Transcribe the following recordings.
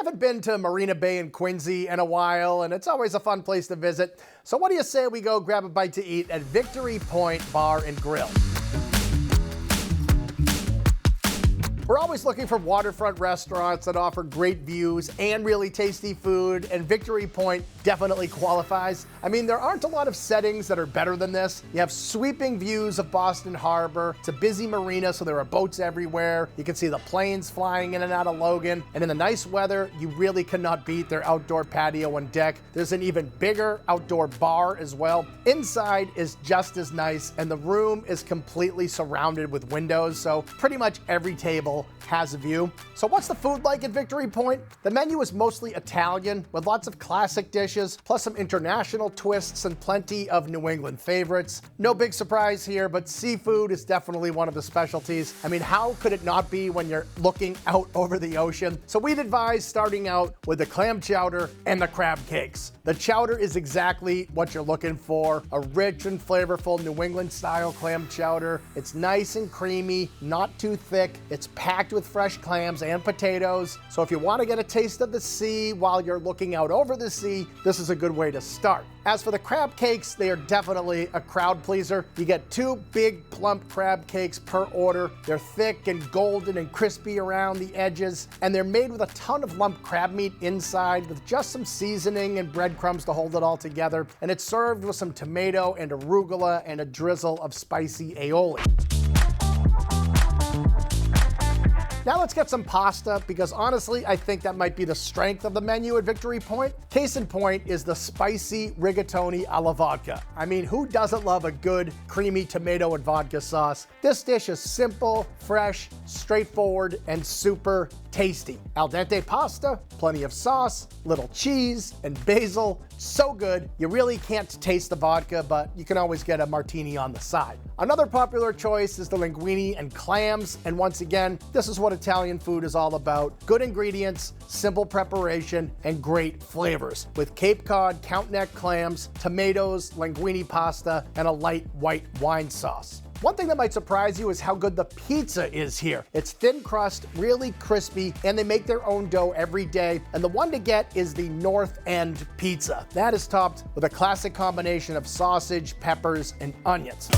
haven't been to Marina Bay in Quincy in a while, and it's always a fun place to visit. So what do you say we go grab a bite to eat at Victory Point Bar and Grill? We're always looking for waterfront restaurants that offer great views and really tasty food, and Victory Point definitely qualifies. I mean, there aren't a lot of settings that are better than this. You have sweeping views of Boston Harbor. It's a busy marina, so there are boats everywhere. You can see the planes flying in and out of Logan, and in the nice weather, you really cannot beat their outdoor patio and deck. There's an even bigger outdoor bar as well. Inside is just as nice, and the room is completely surrounded with windows, so pretty much every table has a view. So what's the food like at Victory Point? The menu is mostly Italian with lots of classic dishes, plus some international twists and plenty of New England favorites. No big surprise here, but seafood is definitely one of the specialties. I mean, how could it not be when you're looking out over the ocean? So we'd advise starting out with the clam chowder and the crab cakes. The chowder is exactly what you're looking for, a rich and flavorful New England style clam chowder. It's nice and creamy, not too thick. It's packed with fresh clams and potatoes. So if you want to get a taste of the sea while you're looking out over the sea, this is a good way to start. As for the crab cakes, they are definitely a crowd pleaser. You get 2 big plump crab cakes per order. They're thick and golden and crispy around the edges, and they're made with a ton of lumped crab meat inside with just some seasoning and breadcrumbs to hold it all together. And it's served with some tomato and arugula and a drizzle of spicy aioli. Now let's get some pasta, because honestly, I think that might be the strength of the menu at Victory Point. Case in point is the spicy rigatoni alla vodka. I mean, who doesn't love a good, creamy tomato and vodka sauce? This dish is simple, fresh, straightforward, and super tasty. Al dente pasta, plenty of sauce, little cheese, and basil. So good, you really can't taste the vodka, but you can always get a martini on the side. Another popular choice is the linguine and clams, and once again, this is what Italian food is all about. Good ingredients, simple preparation, and great flavors. With Cape Cod count neck clams, tomatoes, linguine pasta, and a light white wine sauce. One thing that might surprise you is how good the pizza is here. It's thin crust, really crispy, and they make their own dough every day. And the one to get is the North End pizza. That is topped with a classic combination of sausage, peppers, and onions.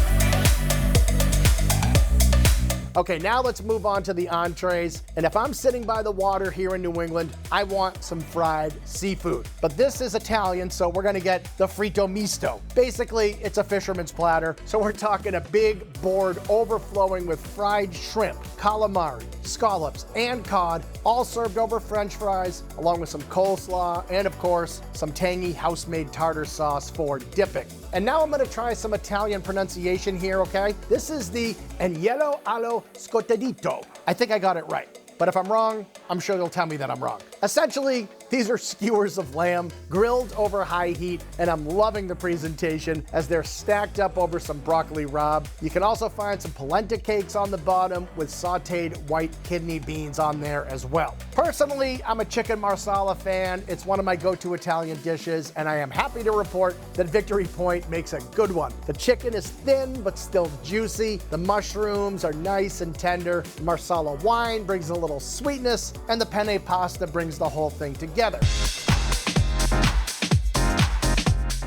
Okay, now let's move on to the entrees. And if I'm sitting by the water here in New England, I want some fried seafood. But this is Italian, so we're gonna get the fritto misto. Basically, it's a fisherman's platter. So we're talking a big board overflowing with fried shrimp, calamari, scallops, and cod, all served over French fries, along with some coleslaw, and of course, some tangy house-made tartar sauce for dipping. And now I'm gonna try some Italian pronunciation here, okay? This is the agnello allo scottadito. I think I got it right. But if I'm wrong, I'm sure you'll tell me that I'm wrong. Essentially, these are skewers of lamb grilled over high heat, and I'm loving the presentation as they're stacked up over some broccoli rabe. You can also find some polenta cakes on the bottom with sauteed white kidney beans on there as well. Personally, I'm a chicken marsala fan. It's one of my go-to Italian dishes, and I am happy to report that Victory Point makes a good one. The chicken is thin but still juicy. The mushrooms are nice and tender. The marsala wine brings a little sweetness, and the penne pasta brings the whole thing together.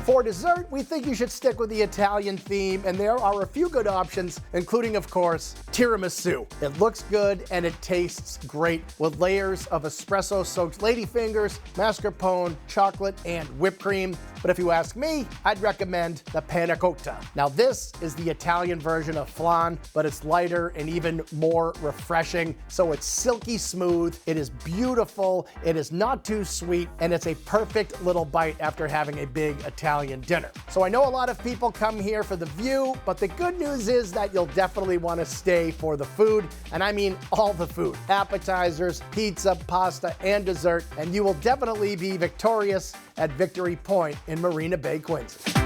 For dessert, we think you should stick with the Italian theme, and there are a few good options, including, of course, tiramisu. It looks good and it tastes great with layers of espresso-soaked ladyfingers, mascarpone, chocolate, and whipped cream. But if you ask me, I'd recommend the panna cotta. Now this is the Italian version of flan, but it's lighter and even more refreshing. So it's silky smooth, it is beautiful, it is not too sweet, and it's a perfect little bite after having a big Italian dinner. So I know a lot of people come here for the view, but the good news is that you'll definitely want to stay for the food, and I mean all the food. Appetizers, pizza, pasta, and dessert, and you will definitely be victorious at Victory Point in Marina Bay, Quincy.